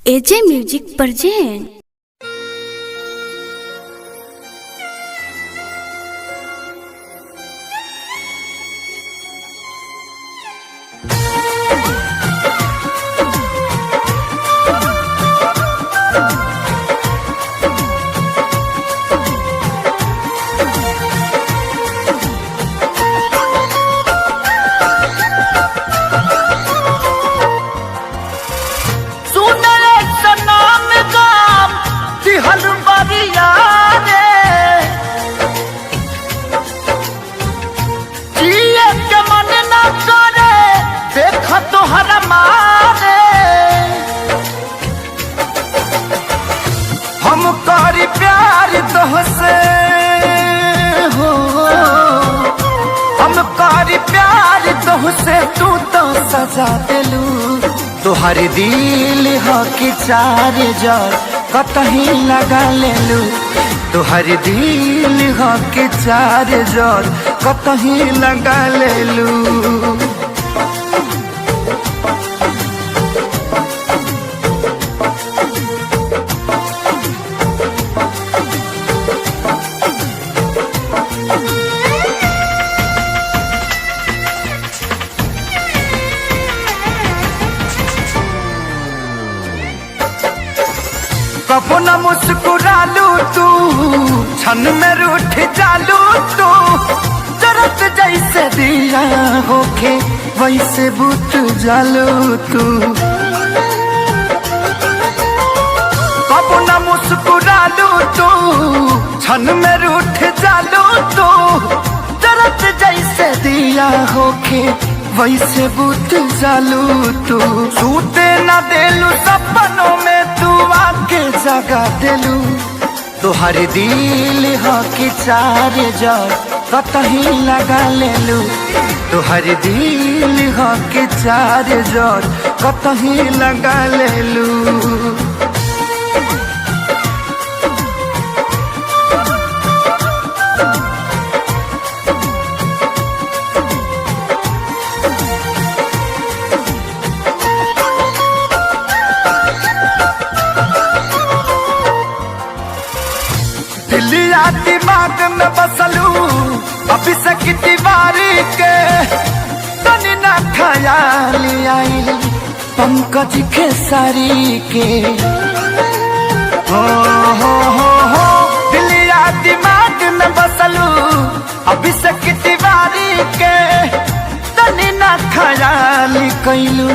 एजे music present. प्यार तोहसे हो हम कारी प्यार तोहसे तू तो सजा दिलू तुहार दिल हो कि चार जार कतही लगा लेलू तुहार दिल हो कि चार जार कतही लगा लेलू। कबो न मुस्कुरालू तू क्षण में रूठ जालू तू जरत जैसे दिया होके वैसे बुत जालू तू। कबो न मुस्कुरालू तू क्षण में रूठ जालू तू जरत जैसे दिया होके वैसे बुत जालू तू। सूते न देलू सपनों में तू आके जगा देलू तुहार दिल हो कि चार जार कतही लगा लेलू तुहार दिल हो कि चार जार कतही लगा लेलू। दिमाग में बसलू अभी से दीवारी के तनी ना ख्याल आई पंकज खेसारी के हो दिलिया दिमाग में बसलू अभी से दीवारी के तनी ना ख्याल कैलू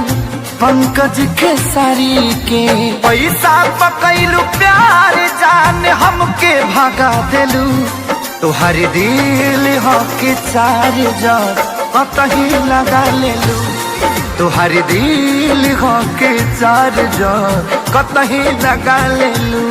पंकज खेसारी के। पैसा पकैलू प्यार जान हमके भगा देलू तुहार दिल हो कि चार जार कतही लगा लेलू तुहार दिल हो कि चार जार कतही लगा लेलू।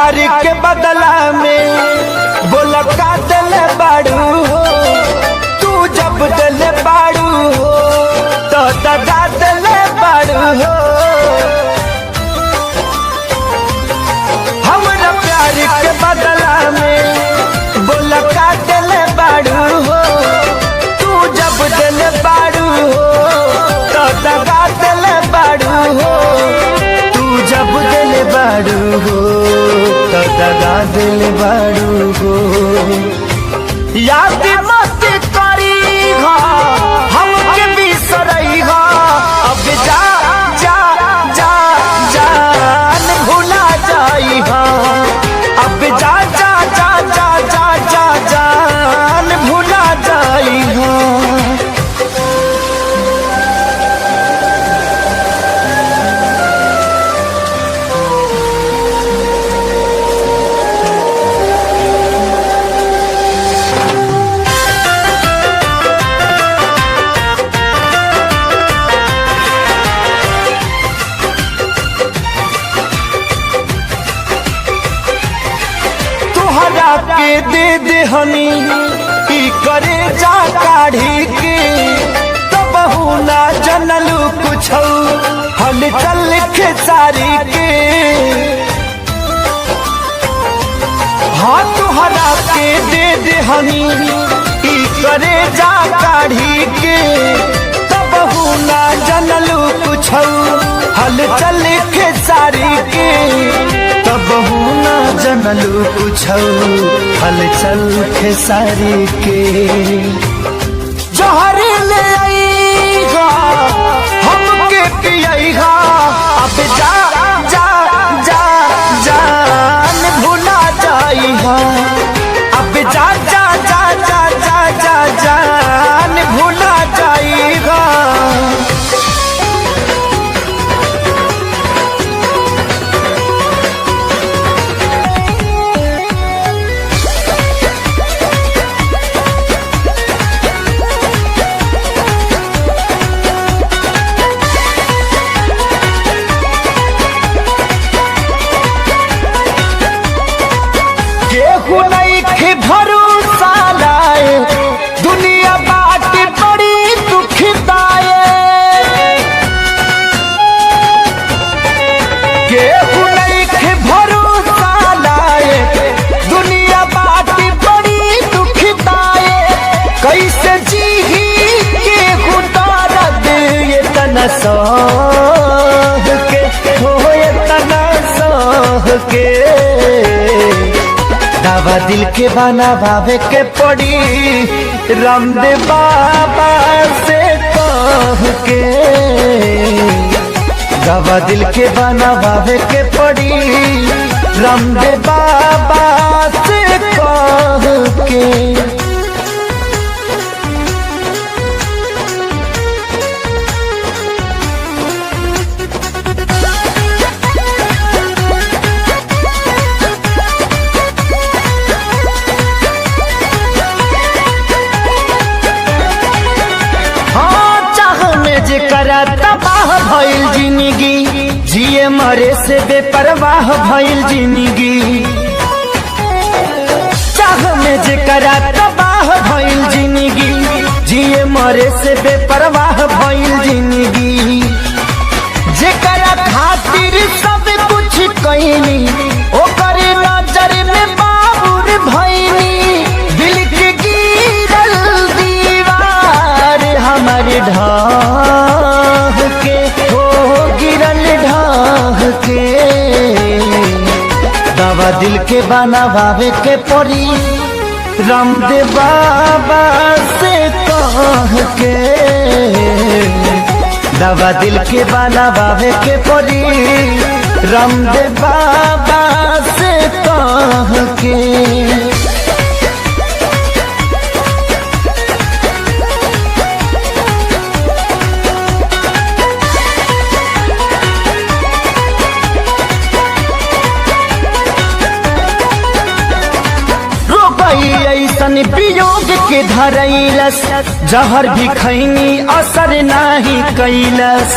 प्यार के बदला में बोला का दिल बाड़ू हो, तू जब दिल बाड़ू हो तो दगा दिल बाड़ू हो। हमरा प्यार के बदला में बोला का दिल बाड़ू हो, तू जब दिल बाड़ू हो तो दगा दिल बाड़ू हो, तू जब दिल बाड़ू हो तो दगा दिल बाड़ू हो। याद मत करी हो हमके बिसरई हो, अब जा जा जा जान भुला जाई हो, अब जा जा जा जा जा जा जान भुला जाई हो। के दे दे हनी ई करे जा काढ़ी के, तो बहु ना जनलू कुछ हल चल खेसारी के। हाँ तुहरा के दे दे हनी ई करे जा काढ़ी के, तो बहु ना जनलू कुछ हल चल खेसारी के, तब ना जनलू कुछ हलचल खेसारी के। जहर ले आईगा हमके पियाईगा, अब जा जा जा जान भुला जाईगा, अब जा जा जा जा जा जा जान भुला जाईगा। भरोसा लाए दुनिया बाट बड़ी दुखदाए, केहू नहीं भरोसा लाए दुनिया बाट बड़ी दुखदाए। कैसे जी केहू दर्द ये तना सह के हो, ये तना सह के। दवा दिल के बनावे के पड़ी रामदेव बाबा से कह के, दवा दिल के बनावे के पड़ी रामदेव बाबा से कह के। करा तबाह भइल जिंदगी, जिए मरे से बेपरवाह भइल जिंदगी। चाह में जे करा तबाह भइल जिंदगी, जिए मरे से बेपरवाह भइल जिंदगी। जेकरा खातिर सब कुछ कईनी ओकर नजर में बाबुर भइनी, दिल के गिरल दीवार हमारे ढाह के हो, गिरल ढाह के। दवा दिल के बनावे के पड़ी रामदेव बाबा से कह के, दवा दिल के बनावे के पड़ी रामदेव बाबा से कह के। ऐसन वियोग के धरैलस, जहर भी खैनी असर नाही कैलस।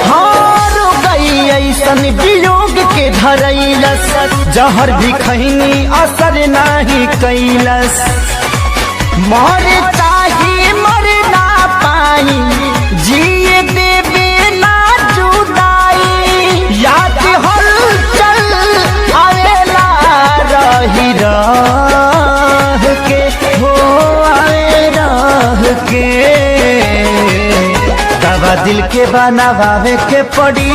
हार गई ऐसन वियोग के धरैलस, जहर भी खैनी असर नाही कैलस। मरे चाहे मर ना पाई, जिए देवे ना जुदाई। याद हलचल आवेला रही राह के, हो आवे राह के। दवा दिल के बनावे के पड़ी,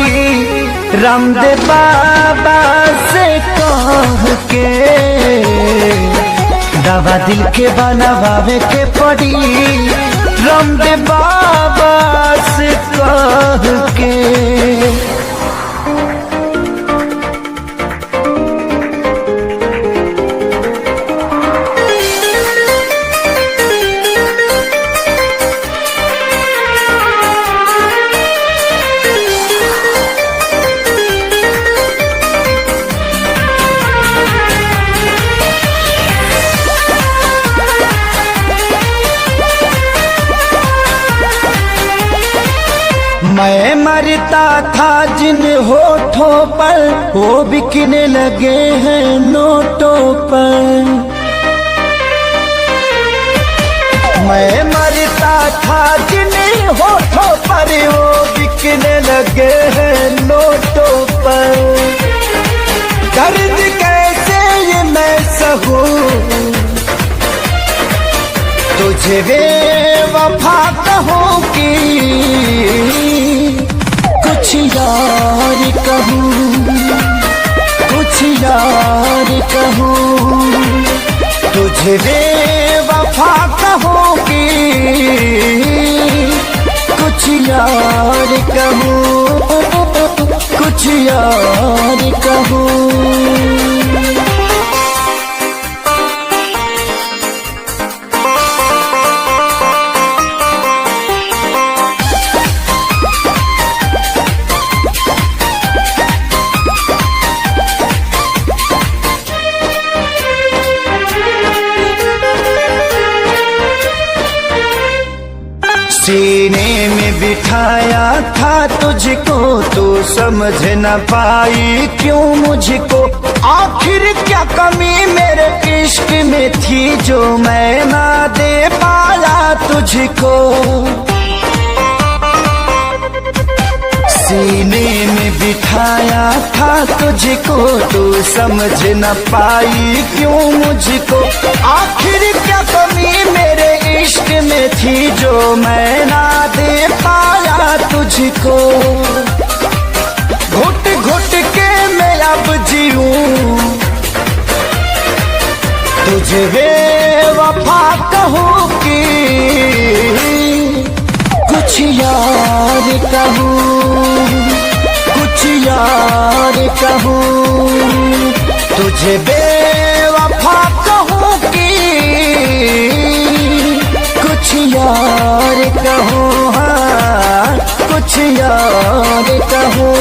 रामदेव बाबा से कह के। दवा दिल के बनावे के पड़ी, रामदेव बाबा से कह के। मैं मरता था जिन होठों पर, वो बिकने लगे हैं नोटों पर। मैं मरता था जिन होठों पर, वो बिकने लगे हैं नोटों पर। दर्द कैसे ये मैं सहूं, तुझे बेवफा कहूं कि कुछ यार कहूं, कुछ यार कहूं। तुझे बेवफा कहूं कि कुछ यार कहूं, कुछ यार कहूं। सीने में बिठाया था तुझको, तू समझ न पाई क्यों मुझको। आखिर क्या कमी मेरे इश्क में थी, जो मैं ना दे पाया तुझको। सीने में बिठाया था तुझको, तू समझ न पाई क्यों मुझको। आखिर क्या कमी मेरे इश्क में थी, जो मैं ना दे पाया तुझको। घुट घुट के मैं अब जीऊं, तुझे बेवफा कहूं कि कुछ यार कहूं, कुछ यार कहूं। तुझे बेवफा कहूं कि कुछ यार कहूं, हाँ कुछ यार कहूं।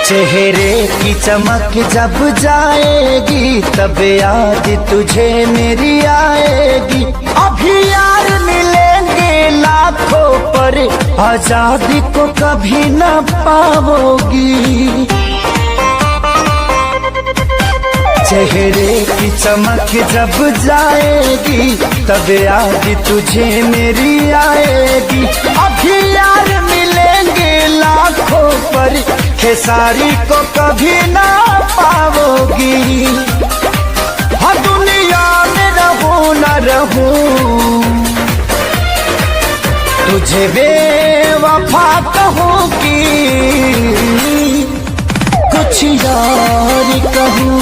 चेहरे की चमक जब जाएगी, तब याद तुझे मेरी आएगी। अभी यार मिलेंगे लाखों पर, आजादी को कभी न पाओगी। चेहरे की चमक जब जाएगी, तब याद तुझे मेरी आएगी। अभी यार मिलेंगे लाखों पर, खेसारी को कभी ना पाओगी। हाँ दुनिया में रहूं न रहूं, तुझे बेवफा कहूं कि कुछ यार कहूं,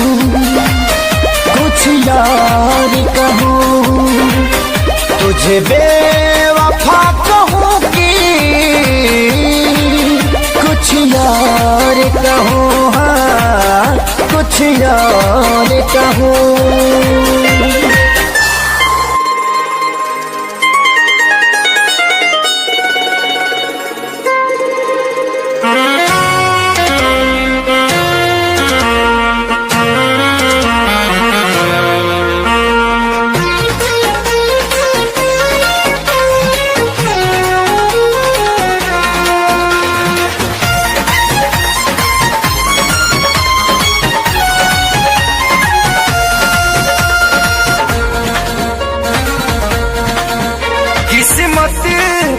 कुछ यार कहूं। तुझे बेवफा कहूं कि कुछ यार कहूं, हाँ कुछ यार कहूं।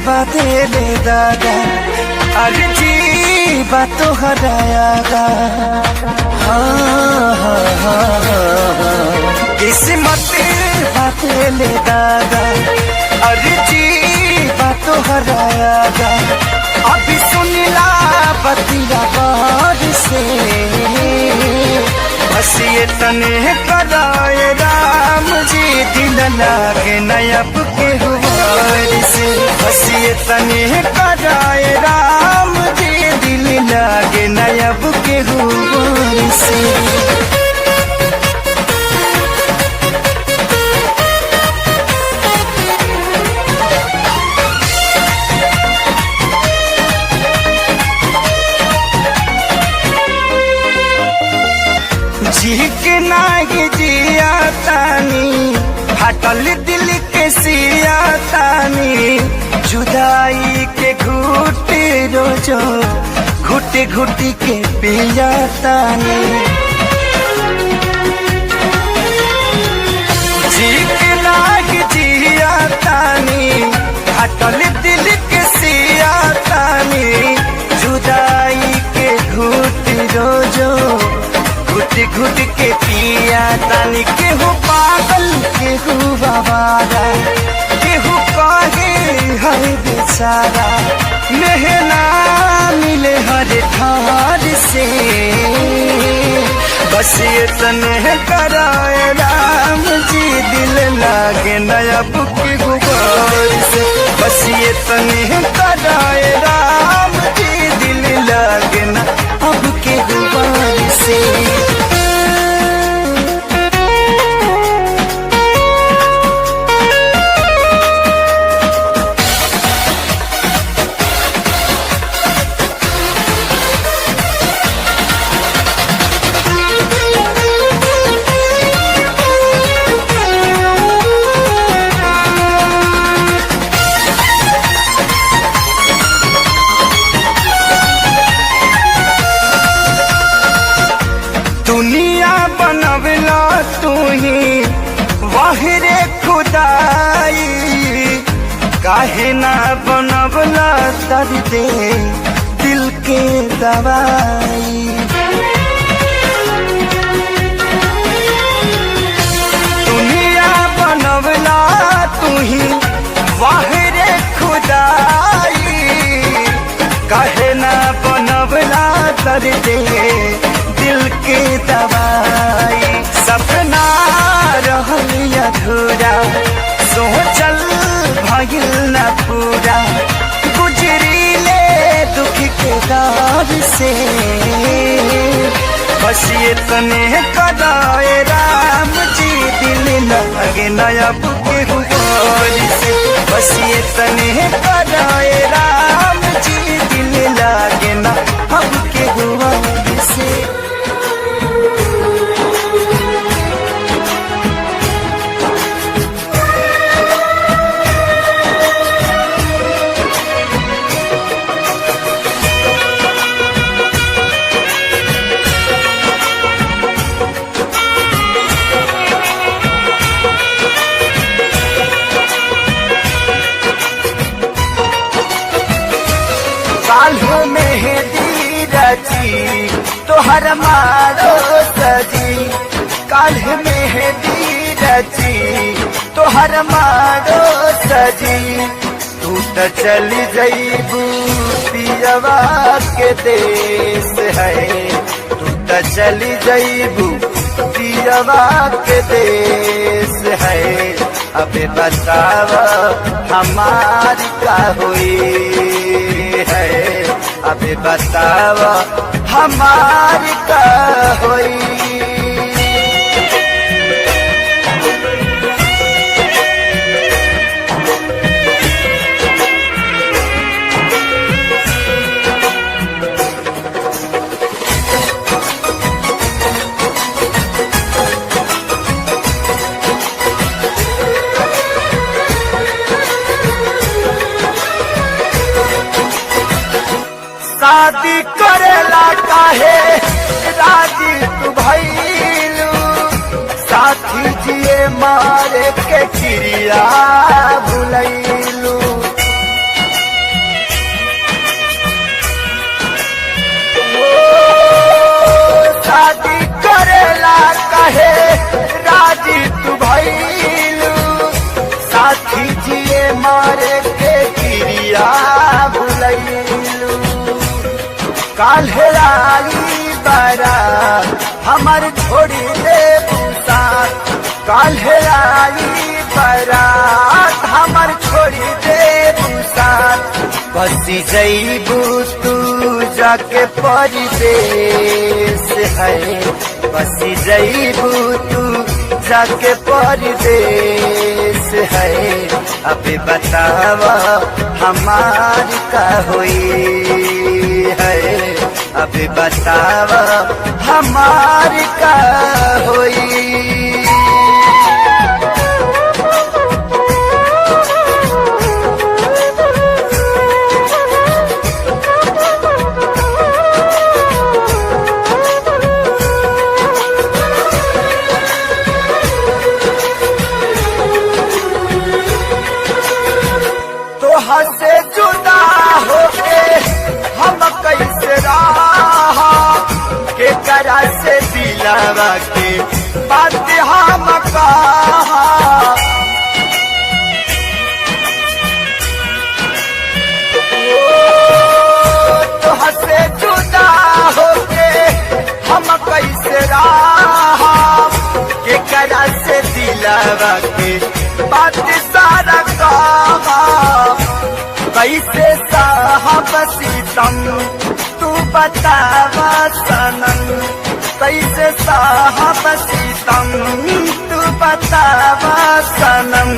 बाते ले दादा अरे जीवा तो हरायागा किस्मत बाते ले दादा अरे जीवा तो हरायागा अभी सुनिला बतिया बार से बस ये तने कराए राम जी दिल लागे नयब के हुआर से बस ये तने कराए राम जी दिल लागे नयब के हुआर से जी के नागी जिया तानी हटल दिल के सिया तानी जुदाई के घुटे रोजो घुटे घुटी के पिया तानी जी के नागी जिया तानी हटल दिल के सिया तानी जुदाई के घुटे रोजो घुट घुट के पिया तानी केहू पागल केहू बाबारा केहू कहे हर बेचारा मेहना मिले हर ठार से बस ये तने कराए राम जी दिल लागे नयब के गुबार से बस ये तने कराए राम जी दिल लागे न अब के गुबार से दुनिया बनवला तू ही वाहिरे खुदाई काहे ना बनवला दर्द दिल के दवाई दुनिया बनवला तू ही वाहिरे खुदाई काहे ना बनवला दर्द दिल के दवाई सपना रहल अधूरा सोचल भइल न पूरा गुजरीले दुख के दौर से बस ये तने कराए राम जी दिल लगे नयब के हुआर से बस ये तने कराए राम जी दिल लगे न अब के हुआर से काल्हू मेहंदी रची तोहर मारो सजी काल्ह मेहंदी रची तोहर मारो सजी तू तो चली जईबू पियवा के देश है तू तो चली जईबू पियवा के देश है अबे बताव हमारी का हुई है अबे बताव हमारी का हुई शादी करेला काहे राजी तू भइलू साथी जिए मारे के चिड़िया भुलैलू करे के क्रिया भुलैलू। काल्हे आई बारात हमार छोड़ी दे साथ, काल्हे आई बारात हमार छोड़ी दे साथ। बसी जईबू तू जाके परदेस है, बसी जईबू तू जाके परदेस है। अबे बतावा हमारी का हुई है, अबे बतावा हमारी का हुई। से जुदा होके हम कैसे रहा, के करा से दिलावा के बात हम कहा। तो से जुदा होके हम कैसे रहा, के करा से दिलावा के बात सारा कहा। कैसे साहब सीतम तू बतावा सनम, कैसे साहब सीतम तू बतावा सनम।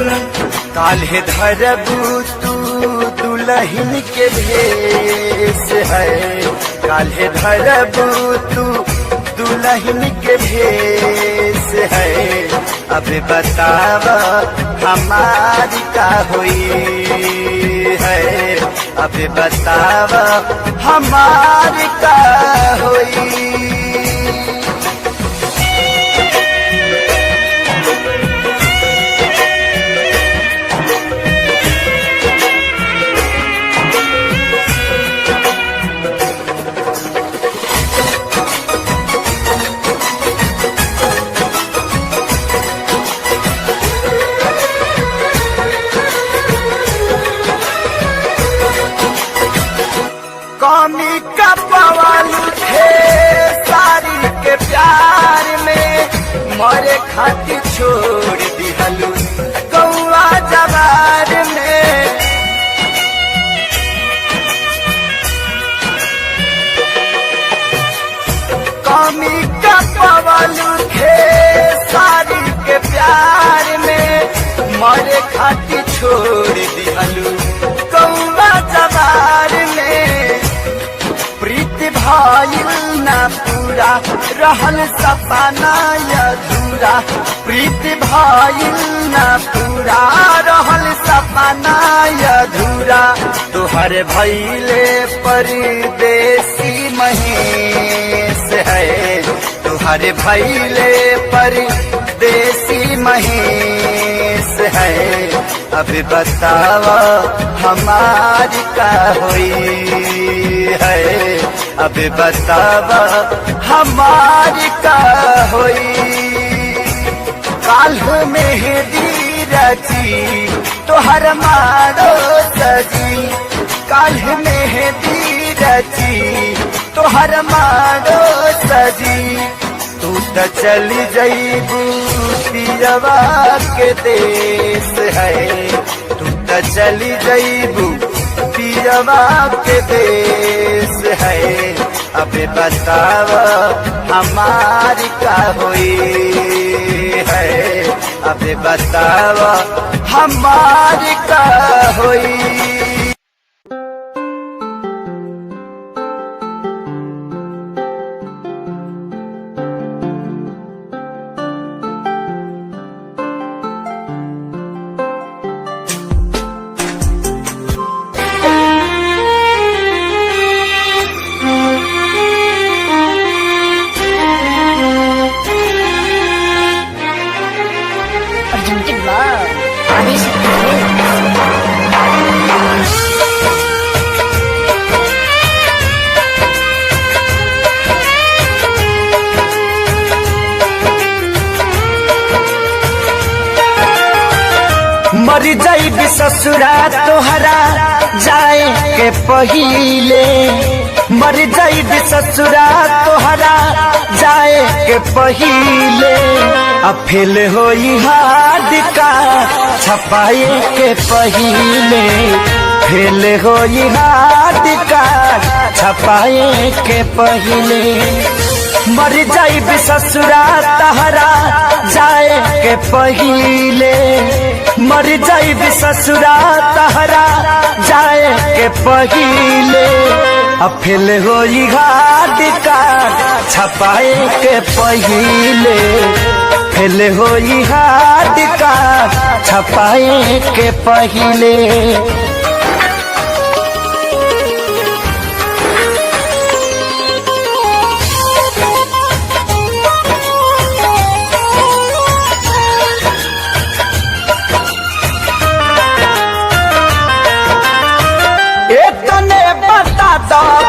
काल्हे धरबू तू दुल्हन के भेष है, काल्हे धरबू तू दुल्हन के भेष है। अब बतावा हमारी का हुई है, अब बतावा हमारी का हुई। कमी का पवालू थे सारी के प्यार में, मरे खातिर छोड़ दिहलू गौआ जवार में। कमी का पवालू थे सारी के प्यार में, मरे खातिर छोड़ दिहलू गौआ जवार में। प्रीति भाईल ना पूरा रहल सपना अधूरा, प्रीति भाईल ना पूरा रहल सपना अधूरा। तुहर भैले परदेसी महेश है, तुहर भैले परदेसी महेश है। अब बतावा हमारी का हुई है, अब बतावा हमारी का हुई। काल्ह मेहंदी रची तोहर मारो सजी, काल्ह मेहंदी रची तोहर मारो सजी। तू त चली जईबू पियवा के देश है, तू त चली जईबू पियवा के देश है। अब बतावा हमारी का हुई है, अब बतावा हमारी का हुई। presented by Adi Shakti. ससुरा तोहरा जाए के पहिले, मर जाइब ससुरा तोहरा जाए के पहिले। अब फेल होई हाथ का छपाए के पहिले, फेल होई हाथ का छपाए के पहिले। मर जाइब ससुरा तोहरा जाए के पहिले, मर जाइब ससुरा तोहरा जाए के पहिले। अब फेल होई हाथ का छपाए के पहिले, फेल होई हाथ का छपाए के पहिले।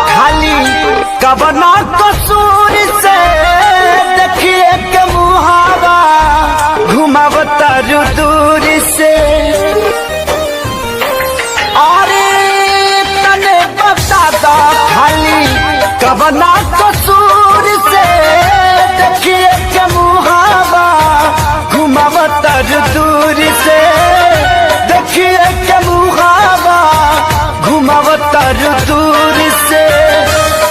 खाली कबना कसूर से देखिए के मुहावा घुमावता दूर से। अरे तने बता दो खाली कबना कसूर से देखिए के मुहावा घुमावता दूर से, देखिए के मुहावा घुमावता दूर से।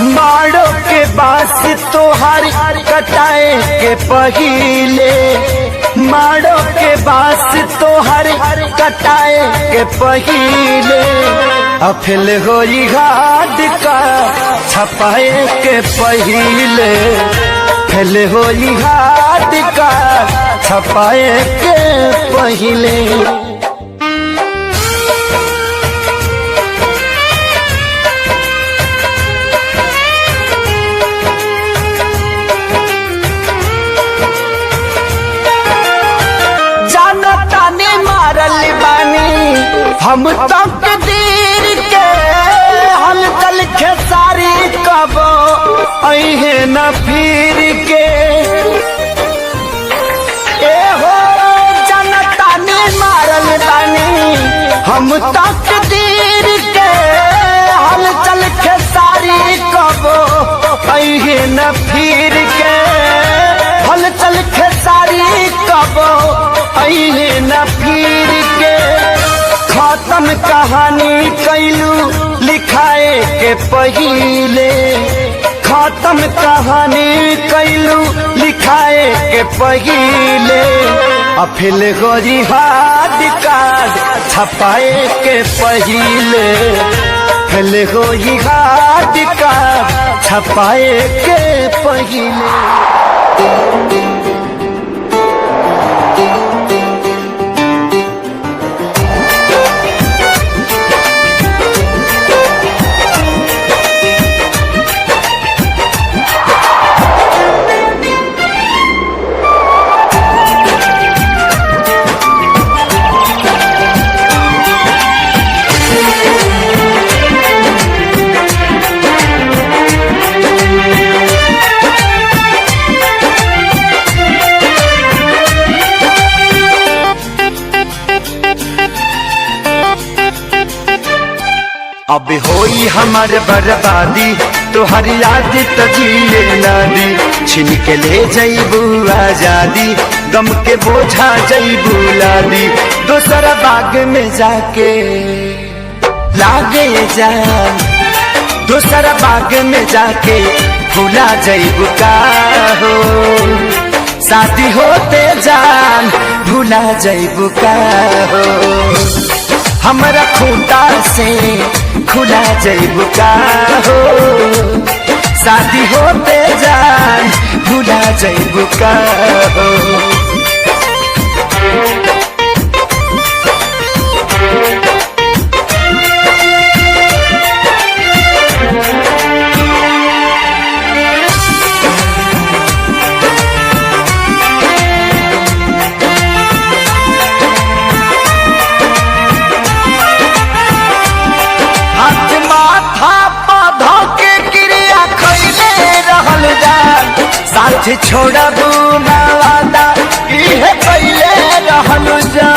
मारो के बास तोहार कटाए के पहिले, मारो के बास तोहार कटाए के पहिले। अफिल होई हाथ का छपाए के पहिले, फेल होई हाथ का छपाए के पहिले। हम तक दीर के हलचल खेसारी कब अहे न फिर के। ए हो जनता ने मारल बानी हम तक दीर के हलचल खेसारी कब अहे न फिर के, हलचल खेसारी कब अहे न फिर के। खत्म कहानी कैलू लिखाए के पहिले, खत्म कहानी कैलू लिखाए के पहिले। अफिल गोरी हाथ कार्ड छपाए के पहिले, फिल गोरी हाथ कार्ड छपाए के पहिले। अब होई हमार बर्बादी तोहर याद तजिए नादी, छिन के ले जईबू आजादी गम के बोझा जईबू लादी। दोसरा बाग में जाके लागे जान, दोसरा बाग में जाके भूला जईबू का हो। शादी होते जान भूला जईबू का हो, हमारा खूंटा से खुला जईबू का हो। शादी होते जान भूला जईबू का हो। साथ छोड़बू ना वादा इहे पहले रहल जा।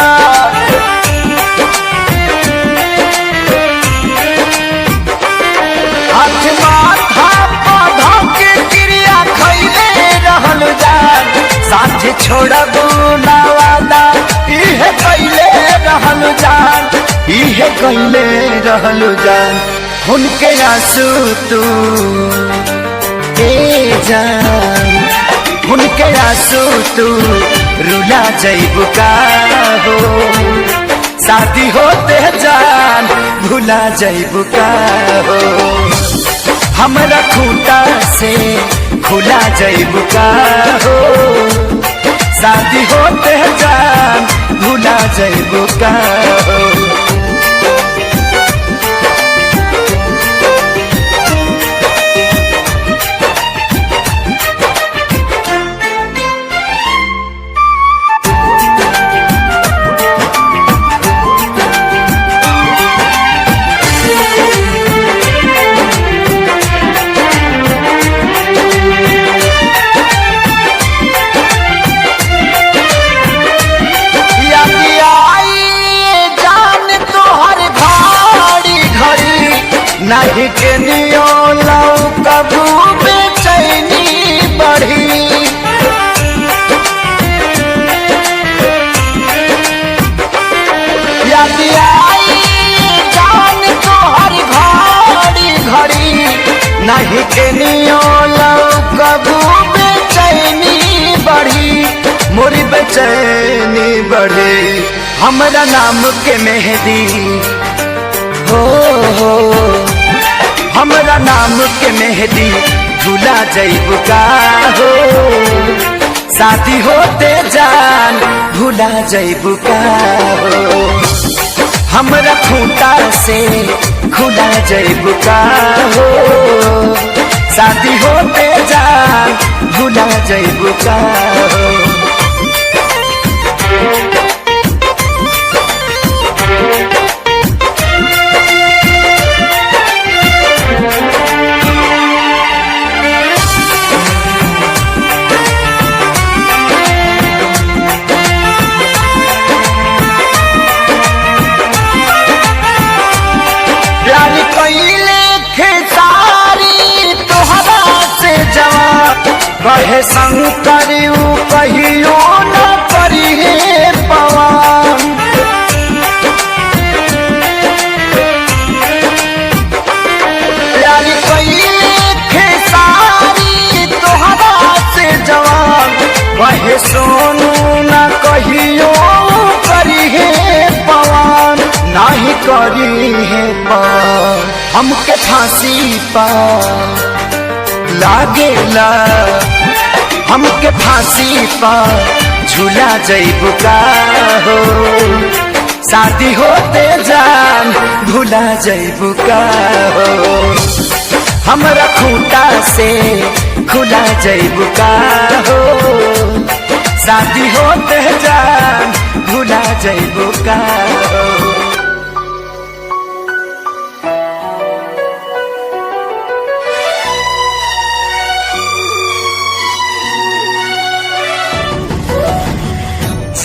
कैले रहलू जान उनके आंसू तू ए जान उनके आंसू तू रुला जइबू का हो शादी होते जान भुला जइबू का हो हमरा खूंटा से खुला जइबू का हो शादी होते जान भुला जइबू का हो नहीं के नियो लाओ कबू बेचैनी बढ़ी याद आई जान तो हर घड़ी घड़ी नहीं के नियो लाओ कबू बेचैनी बढ़ी मोरी बेचैनी बढ़ी हमरा नाम के मेहंदी हो हमरा नाम के मेहंदी झूला जइबू का हो शादी होते जान भूला जइबू का हो हमरा खूंटा से खुला जइबू का हो शादी होते जान भूला जइबू का हो कहे शंकर कहियो न करी पवन प्यारी कइले खेसारी तोहरा से जवान कहे सोनू न कहियो करी पवन नहीं करी है पवन हमके फांसी पा लागेला हमके फांसी पर झूला जइबू का हो शादी होते जान भूला जइबू का हो हमरा खूंटा से खुला जइबू का हो शादी होते जान भूला जइबू का हो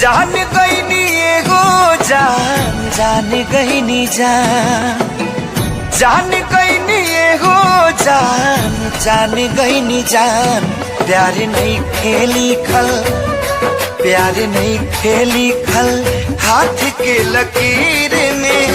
जान गईनी एगो जान गईनी जान गईनी एगो जान गईनी जान प्यार नहीं खेली खल हाथ के लकीर में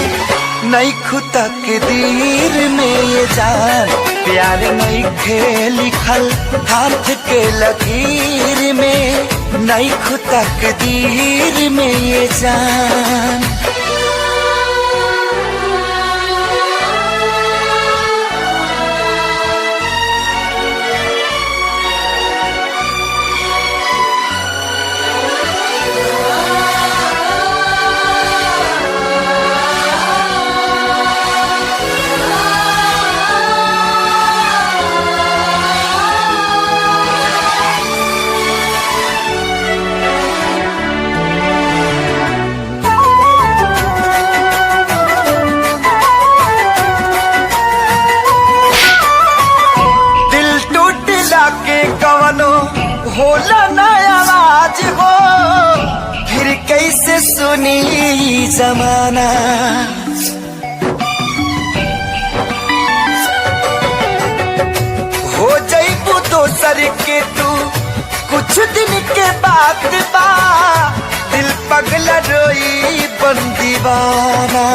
नहीं खुदा के दीर में ये जान प्यार नहीं खेली खल हाथ के लकीर में नहीं खुदा के दीर में ये जान होला ना आवाज हो फिर कैसे सुनी जमाना हो जाइबू दोसर के तू कुछ दिन के बाद बा दिल पगला रोई बन दीवाना।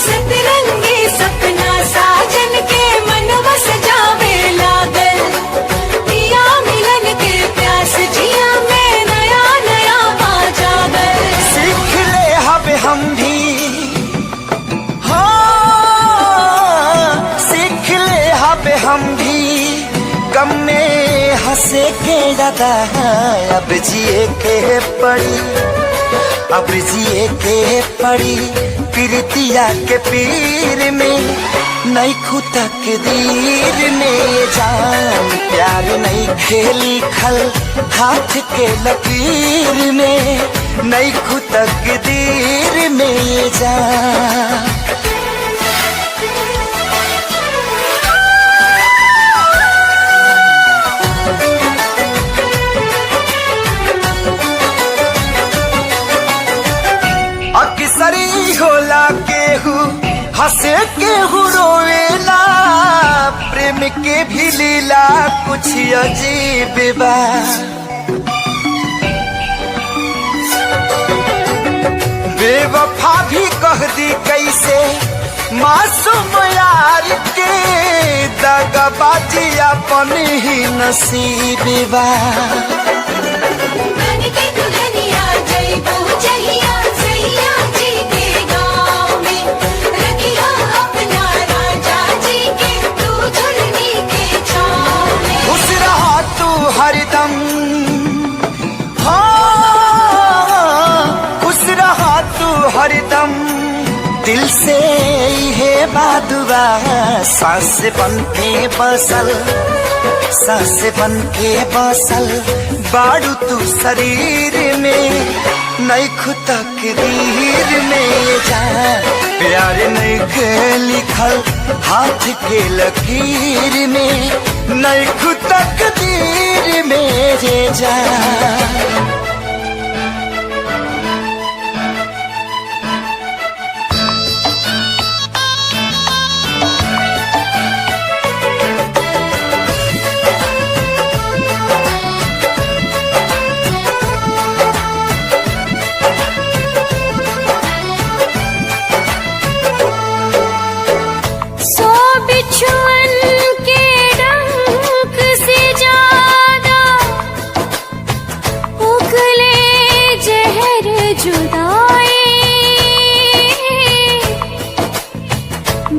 सतरंगी सपना साजन के मनवा सजावे लागल, पिया मिलन के प्यास जिया में नया नया पा जागल। सीख ले हब हम भी, हाँ सीख ले हब हम भी, गम में हंसे के ज्यादा अब जिए के पड़ी, अब जिए के पड़ी। प्रीतिया के पीर में नहीं खुतक दीर में जान, प्यार नहीं खेली खल हाथ के लकीर में, नहीं खुतक दीर में जान। अक्सरी होला केहू हंसे केहू रोवेला, प्रेम के भी लीला कुछ अजीब बा। बेवफा भी कह दी कैसे मासूम यार के, दगाबाजी अपन ही नसीब बा। हरदम हाँ खुश रहा तू हरदम, दिल से है बादुआ। सांस बन के बसल, सांस बन के बसल बाड़ू तू शरीर में, नहीं खुतक दीर में जा। प्यार नहीं के लिखल हाथ के लकीर में, नहीं खुतक दीर में जा।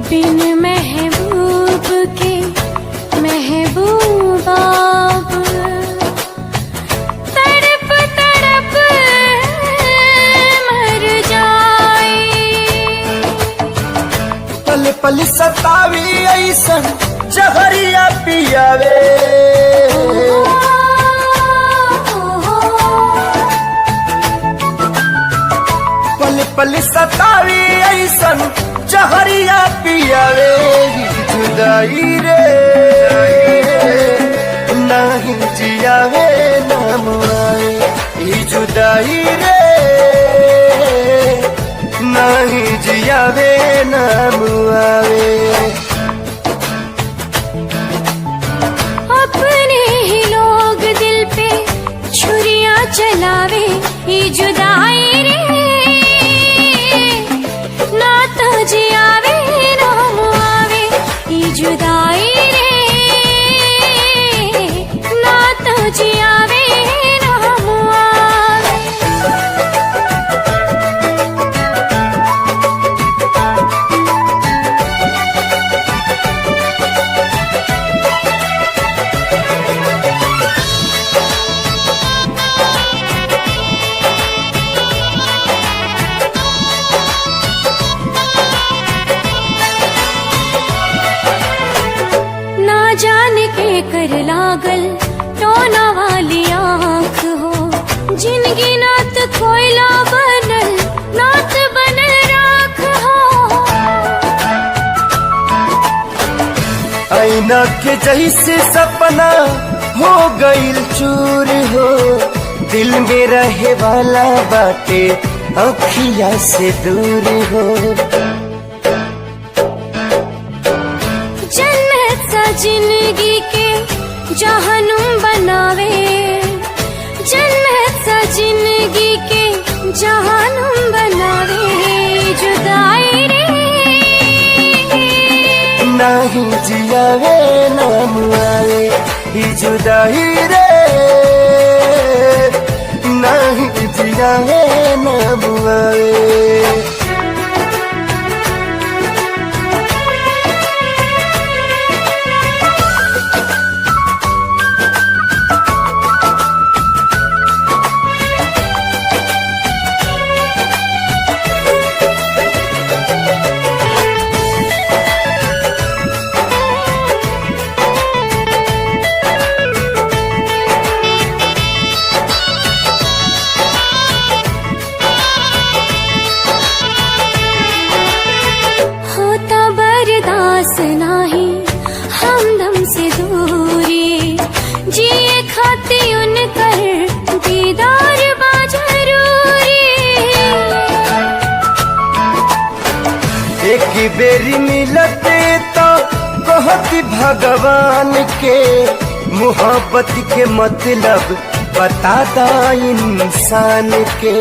बिन महबूब के महबूबा तड़प तड़प मर जाए। पल पल सतावी ऐसन जहरिया पियावे, पल पल सतावी ऐसन जहरिया पियावे। जुदाई रे नहीं जियावे नाम आए, जुदाई रे नहीं जियावे नाम आवे। अपने ही लोग दिल पे छुरियां चलावे, ये जुदाई रे ना तो जियावे नाम आवे। ये जुदाई रे ना तो जियावे नाम आवे। जाने के कर लागल टोना वाली आँख हो, जिनगी नात कोयला बनल नात बनल राख हो। आईना के जैसे सपना हो गईल चूर हो, दिल में रहे वाला बाटे अखिया से दूर हो। जिंदगी के जहनुम बनावे, जन्नत सा जिंदगी जिंदगी के जहानुम बनावे जुदाई रे। नहीं जियावे ना मुआवे ई जुदाई रे, नहीं जियावे ना मुआवे। होता बर्दाश्त नाही हमदम से दूरी, जिए खाती उनकर दीदार बा जरूरी। एक बेरी मिलते तो कहती भगवान के, मोहब्बत के मतलब बताता इंसान के।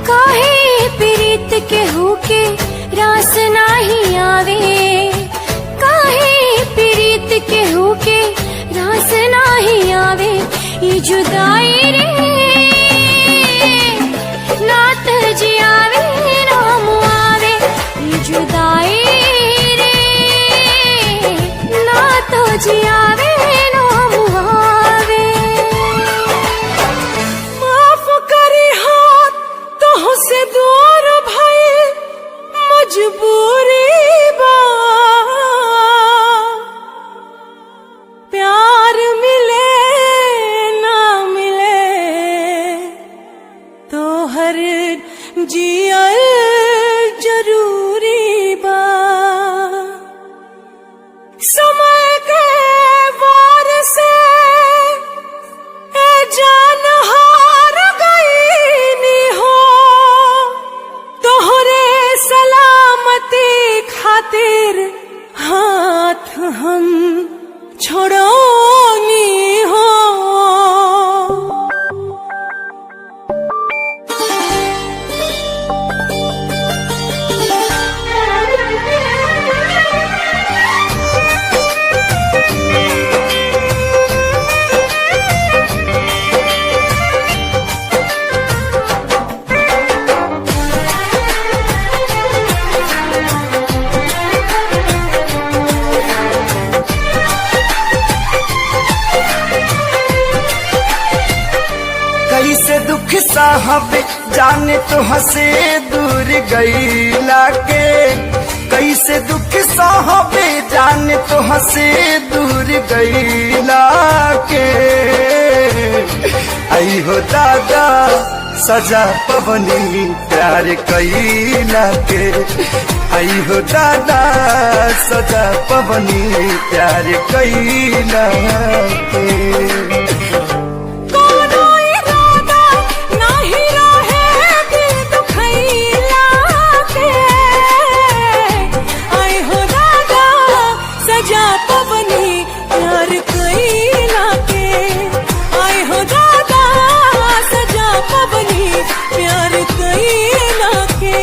काहे प्रीत के होके रास नाही आवे, काहे प्रीत के होके रास नाही आवे। ये जुदाई रे नात जियावे राम आवे, ये जुदाई रे नात जियावे राम आवे। माफ करी हाथ तो से दूर भई मजबूरी बा, प्यार मिले ना मिले तो हर जियल जरूरी बा। समय के वार से ए जान हार गई नी हो, तोहरे सलामती खातिर हाथ हम छोड़ोनी हो। कैसे दुख साहब जाने तो हंसे दूर गईला के, कैसे दुख साहब जाने तो हंसे दूर गईला के। आई हो दादा सजा पवनी प्यार कैला के, आई हो दादा सजा पवनी प्यार कैला के। प्यार कैला के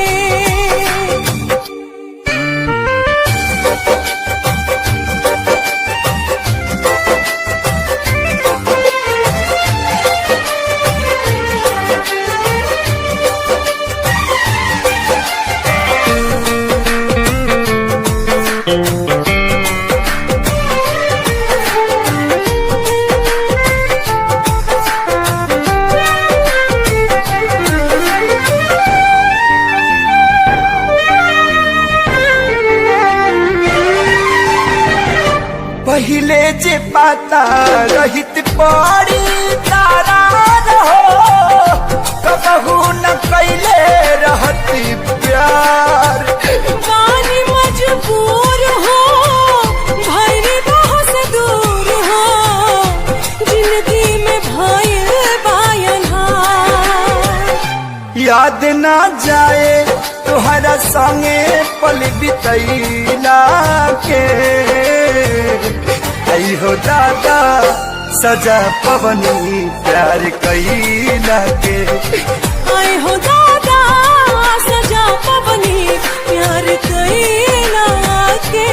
पहिले जे पाता रहित पड़ी तारा रहो, कबहू न कैले रहती प्यार। पानी मजबूर हो भैरी बहुत से दूर हो, जिंदगी में भाई बायनहार। याद ना जाए तुहरा संगे पल बितैला के, आई हो दादा सजा पवनी प्यार कैला के। आए हो दादा सजा पवनी प्यार कैला के।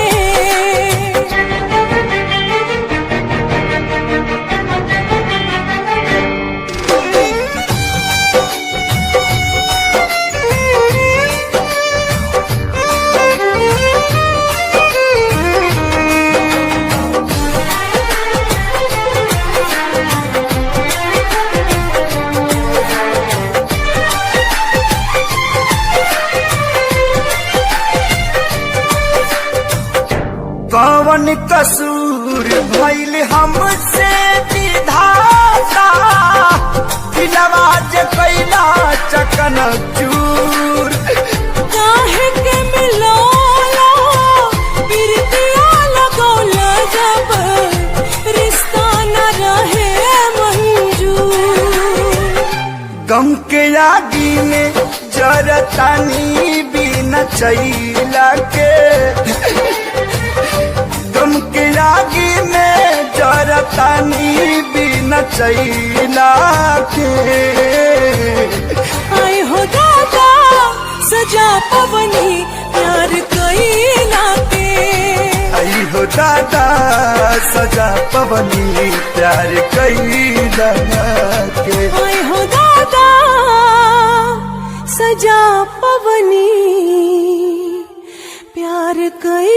कौन कसूर भइल हमसे विधाता, दिलवा जे कैला चकन चूर। काहे के मिलोला बिरतिया लगौला जब रिश्ता न रहे मंजूर। गम के आगी में जरतानी बिना चैला के, गम के आगी में जरतानी बिना चैला के। आए हो दादा सजा पवनी प्यार कैला के। आई हो दादा सजा पवनी प्यार कैला के। आए हो दादा सजा पवनी प्यार कैला